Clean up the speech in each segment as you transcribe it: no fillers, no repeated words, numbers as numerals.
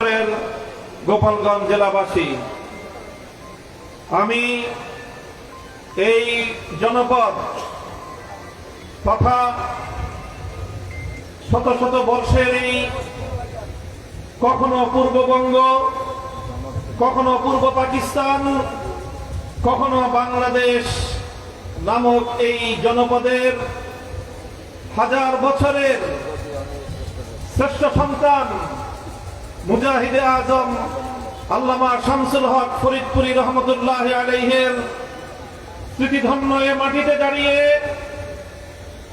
প্রের গোপালগঞ্জ জেলাবাসী, আমি এই জনপদ তথা শত শত বর্ষের এই কখনো পূর্ববঙ্গ, কখনো পূর্ব পাকিস্তান, কখনো বাংলাদেশ নামক এই জনপদের হাজার বছরের শ্রেষ্ঠ সন্তান মুজাহিদে আজম আল্লামা শামসুল হক ফরিদপুরি রহমতুল্লাহ আলাইহির স্মৃতিধন্য এ মাটিতে দাঁড়িয়ে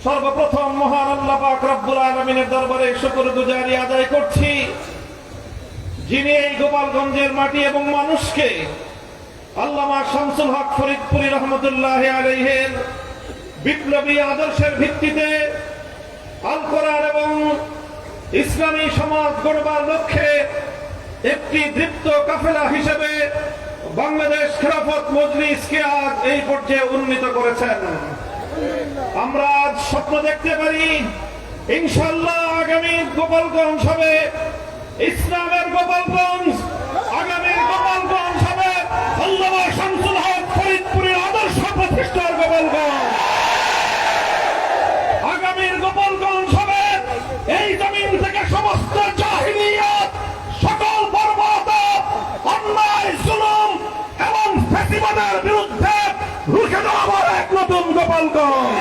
সর্বপ্রথম মহান আল্লাহ পাক রব্বুল আলামিনের দরবারে শুকরগুজারি আদায় করছি, যিনি এই গোপালগঞ্জের মাটি এবং মানুষকে আল্লামা শামসুল হক ফরিদপুরি রহমতুল্লাহ আলাইহির বিপ্লবী আদর্শের ভিত্তিতে আল কোরআন এবং ইসলামী সমাজ গড়বার লক্ষ্যে একটি দীপ্ত কাফেলা হিসেবে বাংলাদেশ খেলাফত মজলিসকে আজ এই পর্যায়ে উন্নীত করেছেন। আমরা আজ স্বপ্ন দেখতে পারি ইনশাআল্লাহ আগামী গোপালগঞ্জ হবে ইসলামের গোপালগঞ্জ, আগামী গোপালগঞ্জ হবে আল্লামা শামসুল হক ফরিদপুরের আদর্শ প্রতিষ্ঠার গোপালগঞ্জ, আগামীর গোপালগঞ্জ হবে এই জমিন থেকে সমস্ত জাহিলিয়াত, সকল বর্বরতা, অন্যায়, জুলুম এবং ফ্যাসিবাদের বিরুদ্ধে রুখে দাঁড়াবার এক নতুন গোপালগঞ্জ।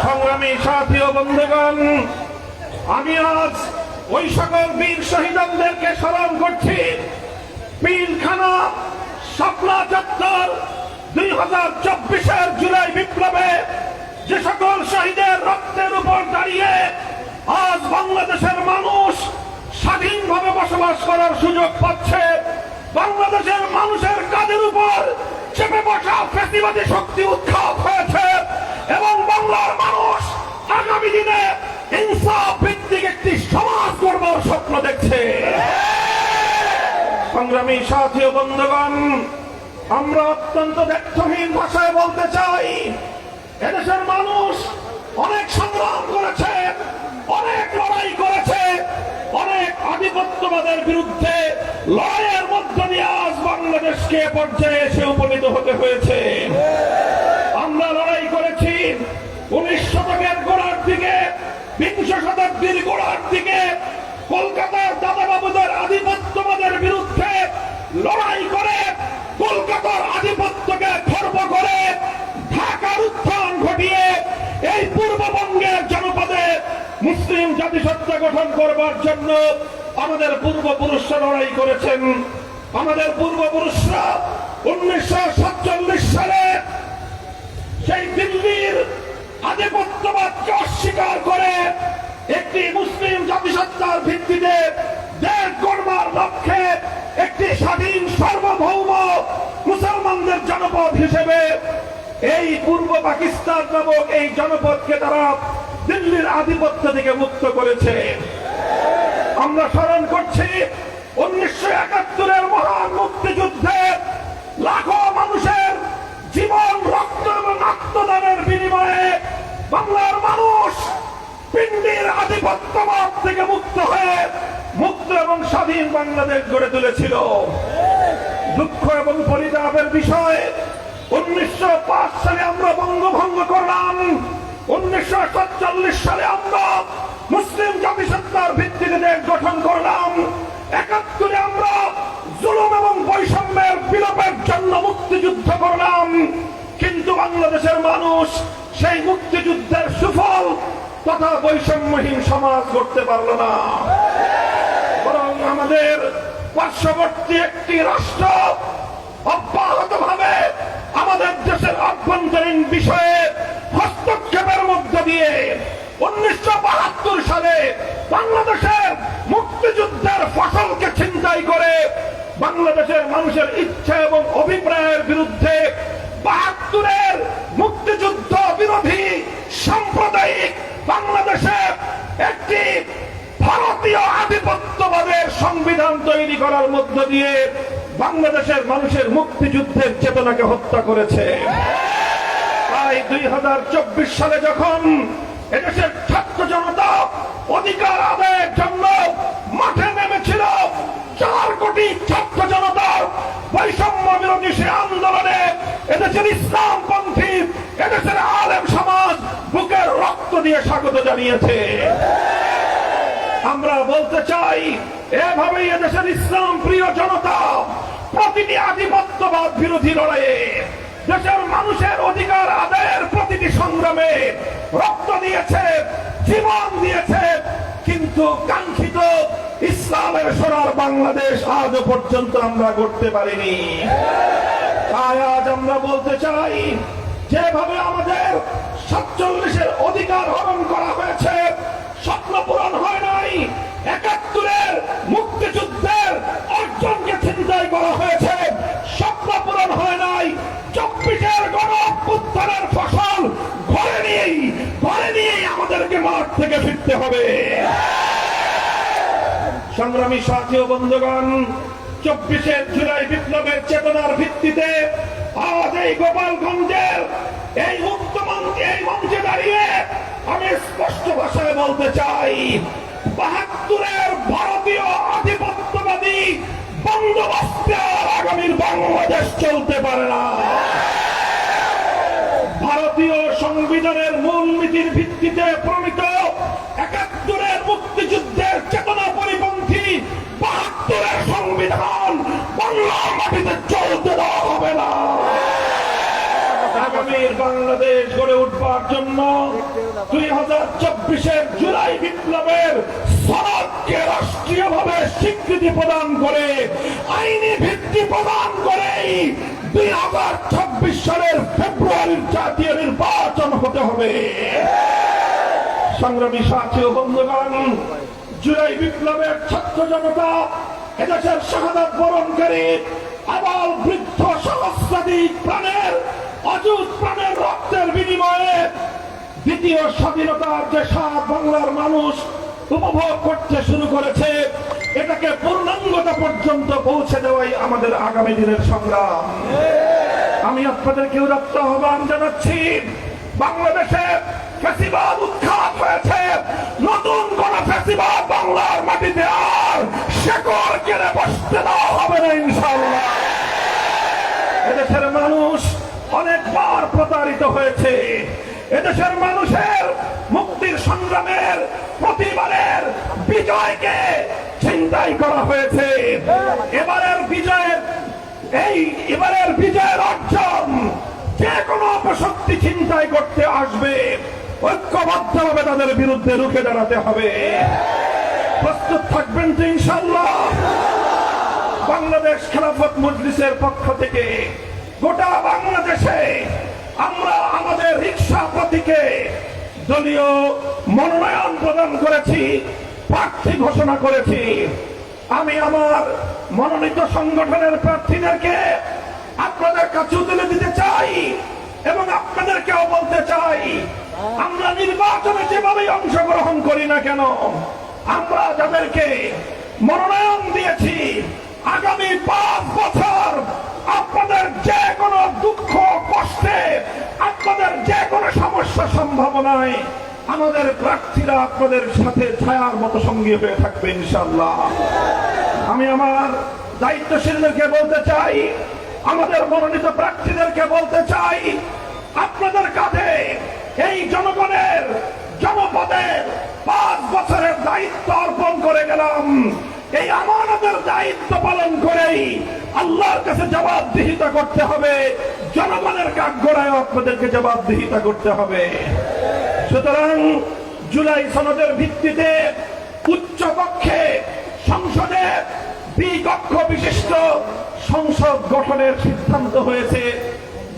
সংগ্রামী সাথী ও বন্ধুগণ, আমি আজ ওই সকল বীর শহীদদেরকে স্মরণ করছি। পিলখানা, শাপলা চত্বর 2024-এর জুলাই বিপ্লবে যে সকল শহীদের রক্তের উপর দাঁড়িয়ে আজ বাংলাদেশের মানুষ স্বাধীনভাবে বসবাস করার সুযোগ পাচ্ছে, বাংলাদেশের মানুষের কাঁধের উপর চেপে বসা ফ্যাসিবাদী শক্তি উৎখাত হয়েছে এবং বাংলার মানুষ আগামী দিনে ইনসাফ ভিত্তিক একটি সমাজ গড়বার স্বপ্ন দেখছে। সংগ্রামী সাথী ও বন্ধুগণ, আমরা অত্যন্ত দ্ব্যর্থহীন ভাষায় বলতে চাই, এদেশের মানুষ অনেক সংগ্রাম করেছে, অনেক লড়াই করেছে, অনেক আধিপত্যবাদের বিরুদ্ধে লড়াইয়ের মধ্য দিয়ে আজ বাংলাদেশকে পর্যায়ে এসে উপনীত হতে হয়েছে। আমরা লড়াই করেছি 19 শতকের গোড়ার দিকে, 20 শতাব্দীর গোড়ার দিকে কলকাতার দাদাবাবুদের আধিপত্যবাদের বিরুদ্ধে লড়াই করে কলকাতার আধিপত্যকে খর্ব করে ঢাকার উত্থান ঘটিয়ে এই পূর্ববঙ্গের জনপদে মুসলিম জাতিসত্তা গঠন করবার জন্য আমাদের পূর্বপুরুষরা লড়াই করেছেন। আমাদের পূর্বপুরুষরা 1947 সালে সেই দিল্লির আধিপত্যবাদকে অস্বীকার করে একটি মুসলিম জাতিসত্তার ভিত্তিতে দেশ গড়বার লক্ষ্যে একটি স্বাধীন সার্বভৌম মুসলমানদের জনপদ হিসেবে এই পূর্ব পাকিস্তান নামক এই জনপদকে তারা দিল্লির আধিপত্য থেকে মুক্ত করেছে। আমরা স্মরণ করছি 1971-এর মহান মুক্তিযুদ্ধে লাখো মানুষের জীবন, রক্ত এবং আত্মদানের বিনিময়ে বাংলার মানুষ পিণ্ডির আধিপত্যবাদ থেকে মুক্ত হয়ে মুক্ত এবং স্বাধীন বাংলাদেশ গড়ে তুলেছিল। দুঃখ এবং পরিতাপের বিষয়, 1905 সালে আমরা বঙ্গভঙ্গ করলাম, 1947 সালে আমরা মুসলিম জাতিসত্তার ভিত্তিতে দেশ গঠন করলাম, 71-এ আমরা জুলুম এবং বৈষম্যের বিলোপের জন্য মুক্তিযুদ্ধ করলাম। কিন্তু বাংলাদেশের মানুষ সেই মুক্তিযুদ্ধের সুফল তথা বৈষম্যহীন সমাজ করতে পারল না, বরং আমাদের পার্শ্ববর্তী একটি রাষ্ট্র অব্যাহতভাবে আমাদের দেশের অভ্যন্তরীণ বিষয়ে হস্তক্ষেপের মধ্য দিয়ে 1972 সালে বাংলাদেশের মুক্তিযুদ্ধের ফসলকে ছিনতাই করে বাংলাদেশের মানুষের ইচ্ছা এবং অভিপ্রায়ের বিরুদ্ধে 72-এর মুক্তিযুদ্ধ বিরোধী সাম্প্রদায়িক বাংলাদেশে একটি ভারতীয় আধিপত্যবাদের সংবিধান তৈরি করার মধ্য দিয়ে বাংলাদেশের মানুষের মুক্তিযুদ্ধের চেতনাকে হত্যা করেছে। তাই 2024 সালে যখন এদেশের ছাত্র জনতা অধিকার স্বাগত জানিয়েছে। আমরা বলতে চাই, এভাবেই এদেশের ইসলাম প্রিয় জনতা প্রতিটি আধিপত্যবাদ বিরোধী লড়াইয়ে দেশের মানুষের অধিকার আদায়ের প্রতিটি সংগ্রামে রক্ত দিয়েছে, জীবন দিয়েছে, কিন্তু কাঙ্ক্ষিত ইসলামের সোনার বাংলাদেশ আজও পর্যন্ত আমরা গড়তে পারিনি। তাই আজ আমরা বলতে চাই, যেভাবে আমাদের 47-এর অধিকার হরণ করা হয়েছে, স্বপ্ন পূরণ হয় নাই, 71-এর মুক্তিযুদ্ধের অর্জনকে ছিনতাই করা হয়েছে, স্বপ্ন পূরণ হয় নাই, 24-এর গণ-অভ্যুত্থানের ফসল ঘরে নিয়েই আমাদেরকে মাঠ থেকে ফিরতে হবে। সংগ্রামী সাথী ও বন্ধুগণ, 24 জুলাই বিপ্লবের চেতনার ভিত্তিতে আজ এই গোপালগঞ্জের এই মুক্ত মঞ্চে দাঁড়িয়ে আমি স্পষ্ট ভাষায় বলতে চাই, 72-এর ভারতীয় আধিপত্যবাদী বন্দোবস্তে আগামীর বাংলাদেশ চলতে পারে না। ভারতীয় সংবিধানের মূলনীতির ভিত্তিতে প্রণীত 71-এর মুক্তিযুদ্ধের চেতনা পরিপন্থী 72-এর সংবিধান বাংলার মাটিতে চলতে দেওয়া হবে না। আগামীর বাংলাদেশ গড়ে উঠবার জন্য 2024-এর জুলাই বিপ্লবের সনদকে রাষ্ট্রীয়ভাবে স্বীকৃতি প্রদান করে, আইনি ভিত্তি প্রদান করেই 2026 সালের ফেব্রুয়ারির জাতীয় নির্বাচন হতে হবে। সংগ্রামী সাথী ও বন্ধুগণ, জুলাই বিপ্লবের ছাত্র জনতা এদেশের শাহাদাত বরণকারী আবাল বৃদ্ধ সহস্রাধিক প্রাণের অযুত প্রাণের রক্তের বিনিময়ে দ্বিতীয় স্বাধীনতার যে স্বাদ বাংলার মানুষ উপভোগ করতে শুরু করেছে, এটাকে পূর্ণাঙ্গতা পর্যন্ত পৌঁছে দেওয়াই আমাদের আগামী দিনের সংগ্রাম। আমি আপনাদেরকে উদাত্ত আহ্বান জানাচ্ছি, বাংলাদেশে ফ্যাসিবাদ উৎখাত হয়েছে, নতুন কোন ফ্যাসিবাদ বাংলার মাটিতে আর শেকড় কেড়ে বসতে দেওয়া হবে না ইনশাআল্লাহ। এদেশের মানুষ অনেকবার প্রতারিত হয়েছে, এদেশের মানুষের মুক্তির সংগ্রামের প্রতিবারের বিজয়কে ছিনতাই করা হয়েছে। এবারের বিজয়ের অর্জন যে কোনো অপশক্তি ছিনতাই করতে আসবে, ঐক্যবদ্ধভাবে তাদের বিরুদ্ধে রুখে দাঁড়াতে হবে। প্রস্তুত থাকবেন তো ইনশাআল্লাহ? বাংলাদেশ খেলাফত মজলিসের পক্ষ থেকে গোটা বাংলাদেশে আমরা আমাদের রিকশা প্রতীকে দলীয় মনোনয়ন প্রদান করেছি, প্রার্থী ঘোষণা করেছি। আমি আমার মনোনীত সংগঠনের প্রার্থীদেরকে আপনাদের কাছে তুলে দিতে চাই এবং আপনাদেরকেও বলতে চাই, আমরা নির্বাচনে যেভাবে অংশগ্রহণ করি না কেন, আমরা যাদেরকে মনোনয়ন দিয়েছি, আগামী 5 বছর আপনাদের যে কোনো দুঃখ কষ্টে, আপনাদের যে কোনো সমস্যা সম্ভাবনায় আমাদের প্রার্থীরা আপনাদের সাথে ছায়ার মতো সঙ্গী হয়ে থাকবে ইনশাআল্লাহ। আমি আমার দায়িত্বশীলদেরকে বলতে চাই, আমাদের মনোনীত প্রার্থীদেরকে বলতে চাই, আপনাদের কাঁধে এই জনগণের জনপদের 5 বছরের দায়িত্ব অর্পণ করে গেলাম। এই আমানতের দায়িত্ব পালন করেই আল্লাহর কাছে জবাবদিহিতা করতে হবে, জনগণের কাঠগড়ায় আপনাদেরকে জবাবদিহিতা করতে হবে। সুতরাং জুলাই সনদের ভিত্তিতে উচ্চকক্ষে সংসদে দ্বিকক্ষ বিশিষ্ট সংসদ গঠনের সিদ্ধান্ত হয়েছে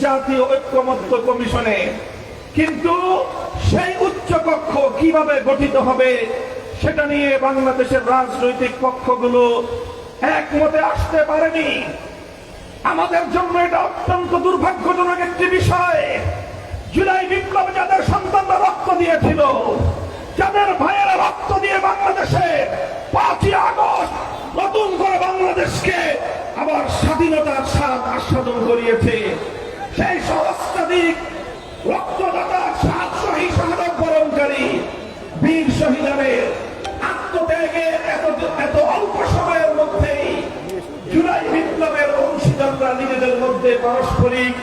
জাতীয় ঐক্যমত্য কমিশনে, কিন্তু সেই উচ্চকক্ষ কিভাবে গঠিত হবে সেটা নিয়ে বাংলাদেশের রাজনৈতিক পক্ষগুলো একমতে আসতে পারেনি। আমাদের জন্য এটা অত্যন্ত দুর্ভাগ্যজনক একটি বিষয়। জুলাই বিপ্লবে যাদের সন্তানরা রক্ত দিয়েছিল, যাদের ভাইয়েরা রক্ত দিয়ে বাংলাদেশে 5ই আগস্ট নতুন করে বাংলাদেশকে আবার স্বাধীনতার স্বাদ আস্বাদন করিয়েছে, সেই সহস্রাধিক রক্তদাতার সাহসী শাহাদাত বরণকারী বীর শহীদের আত্মত্যাগের এত অল্প সময়ের মধ্যেই জুলাই বিপ্লবের অংশীদাররা নিজেদের মধ্যে পারস্পরিক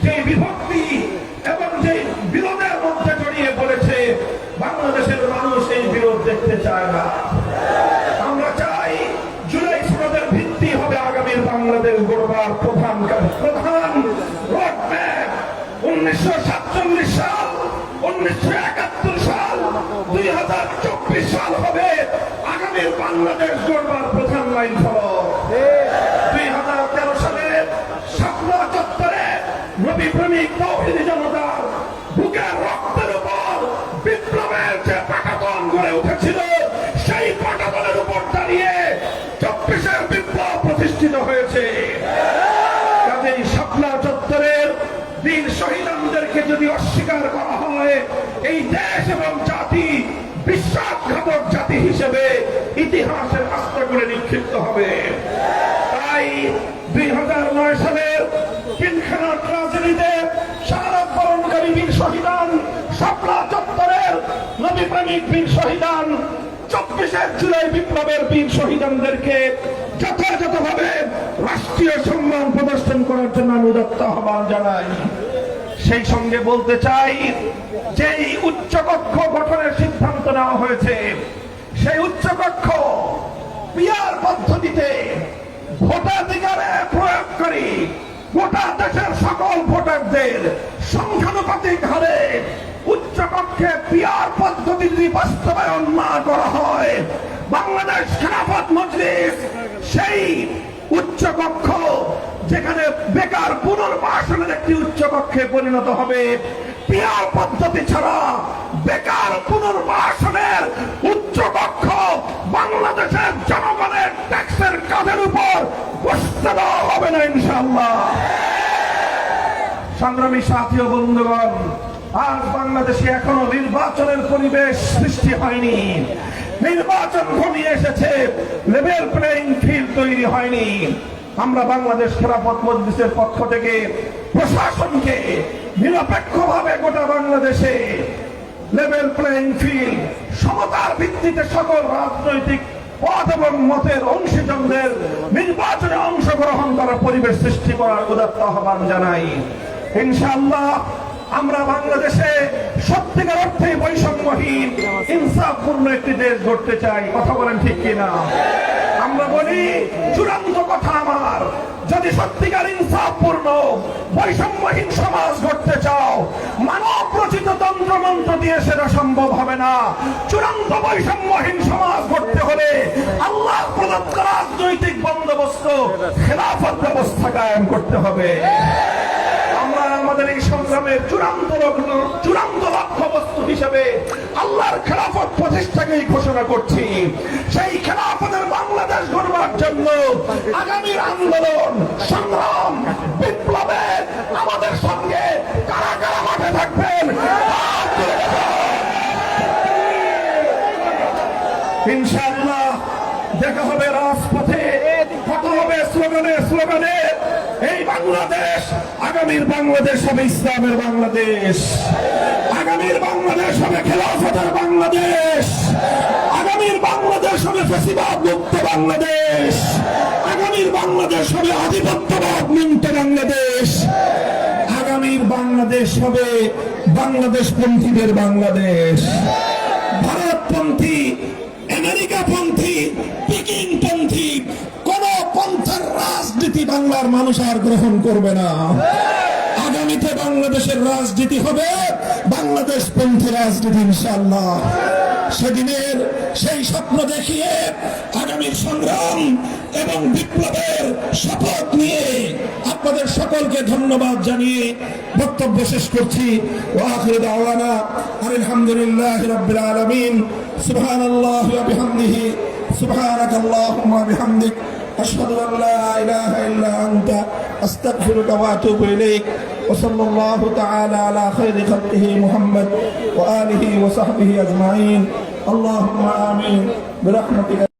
যে বিভক্তি এবং যে বিরোধের মধ্যে জড়িয়ে পড়েছে, বাংলাদেশ চায় না। আমরা চাই জুলাই সনদের ভিত্তি হবে আগামীর বাংলাদেশ গড়বার প্রধান রোডম্যাপ। 1947 সাল, 1971 সাল, 2024 সাল হবে আগামীর বাংলাদেশ গড়বার প্রধান লাইন ফলক। 2013 সালে শাপলা চত্বরে নবী প্রেমিক তৌহিদি জনতার বুকের রক্তের উপর বিপ্লবের যে পাটাতন গড়ে উঠেছিল, সেই পাটাতনের উপর দাঁড়িয়ে 24-এর বিপ্লব প্রতিষ্ঠিত হয়েছে। কাজেই শাপলা চত্বরের বীর শহীদদেরকে যদি অস্বীকার করা হয়, এই দেশ এবং জাতি বিশ্বাসঘাতক জাতি হিসেবে ইতিহাসের আস্থা করে নিক্ষিপ্ত হবে। তাই 2009 সালের পিলখানা ট্রাজেডিতে শাহাদাত বরণকারী বীর শহীদান, শাপলা চত্বরের নবী প্রেমিক বীর শহীদান, 24-এর জুলাই বিপ্লবের বীর শহীদানদেরকে যথাযথভাবে রাষ্ট্রীয় সম্মান প্রদর্শন করার জন্য আমি উদাত্ত আহ্বান জানাই। সেই সঙ্গে বলতে চাই, যেই উচ্চকক্ষ গঠনের সিদ্ধান্ত নেওয়া হয়েছে, সেই উচ্চকক্ষ পিআর পদ্ধতিতে ভোটাধিকারে প্রয়োগকারী গোটা দেশের সকল ভোটারদের সংখ্যানুপাতিক হারে উচ্চকক্ষে পিআর পদ্ধতি যদি বাস্তবায়ন না করা হয়, বাংলাদেশ খেলাফত মজলিস সেই উচ্চকক্ষ যেখানে বেকার পুনর্বাসনের একটি উচ্চকক্ষে পরিণত হবে। পিআর পদ্ধতি ছাড়া বেকার পুনর্বাসনের উচ্চকক্ষ বাংলাদেশের জনগণের ট্যাক্সের কাঁধের উপর বসতে দেওয়া হবে না ইনশাআল্লাহ। সংগ্রামী সাথী ও বন্ধুগণ, আজ বাংলাদেশে এখনো নির্বাচনের পরিবেশ সৃষ্টি হয়নি। নির্বাচন ঘনিয়ে এসেছে, লেভেল প্লেইং ফিল্ড তৈরি হয়নি। আমরা বাংলাদেশ খেলাফত মজলিসের পক্ষ থেকে প্রশাসনকে নিরপেক্ষভাবে গোটা বাংলাদেশে লেভেল প্লেইং ফিল্ড, সমতার ভিত্তিতে সকল রাজনৈতিক পদ এবং মতের অংশীজনদের নির্বাচনে অংশগ্রহণ করার পরিবেশ সৃষ্টি করার উদাত্ত আহ্বান জানাই। ইনশাআল্লাহ আমরা বাংলাদেশে সত্যিকার অর্থে বৈষম্যহীন ইনসাফপূর্ণ একটি দেশ গড়তে চাই। কথা বলেন ঠিক কিনা? আমরা বলি, চূড়ান্ত কথা আমার, যদি সত্যিকার ইনসাফপূর্ণ বৈষম্যহীন সমাজ গড়তে চাও, মানব রচিত তন্ত্রমন্ত্র দিয়ে সেটা সম্ভব হবে না। চূড়ান্ত বৈষম্যহীন সমাজ গড়তে হলে আল্লাহ প্রদত্ত রাজনৈতিক বন্দোবস্ত খেলাফত ব্যবস্থা কায়েম করতে হবে। আমরা আমাদের এই সংগ্রামের চূড়ান্ত লক্ষ্যবস্তু হিসেবে আল্লাহর খেলাফত প্রতিষ্ঠাকেই ঘোষণা করছি। সেই খেলাফতের বাংলাদেশ গড়বার জন্য আগামীর আন্দোলন, সংগ্রাম, বিপ্লবে আমাদের সঙ্গে কারা কারা মাঠে থাকবেন ইনশাআল্লাহ দেখা হবে রাজপথে, কথা হবে স্লোগানে স্লোগানে। এই বাংলাদেশ, আগামীর বাংলাদেশ হবে ইসলামের বাংলাদেশ, আগামীর বাংলাদেশ হবে খেলাফতের বাংলাদেশ, আগামীর বাংলাদেশ হবে ফ্যাসিবাদ মুক্ত বাংলাদেশ, আগামীর বাংলাদেশ হবে আধিপত্যবাদ মুক্ত বাংলাদেশ, আগামীর বাংলাদেশ হবে বাংলাদেশপন্থীদের বাংলাদেশ। ভারতপন্থী, আমেরিকাপন্থী, পিকিংপন্থী কোন পন্থার রাজনীতি বাংলার মানুষ আর গ্রহণ করবে না। আগামীতে বাংলাদেশের রাজনীতি হবে বাংলাদেশপন্থী রাজনীতি ইনশাআল্লাহ। সেদিনের সেই স্বপ্ন দেখিয়ে আগামীর সংগ্রাম এবং বিপ্লবের শপথ নিয়ে আপনাদের সকলকে ধন্যবাদ জানিয়ে বক্তব্য শেষ করছি। ওয়া আখিরু দাওয়ানা আলহামদুলিল্লাহি রাব্বিল আলামিন। সুবহানাল্লাহি ওয়া বিহামদিহি, সুবহানাকাল্লাহুম্মা ওয়া বিহামদিক, আশহাদু আন লা ইলাহা ইল্লা আনতা, আস্তাগফিরুকা ওয়া আতুবু ইলাইক। ওয়া সাল্লাল্লাহু তাআলা আলা খায়রি খালকিহি মুহাম্মদ ওয়া আলিহি ওয়া সাহবিহি আজমাইন। আল্লাহুম্মা আমিন বিরহমাতিকা।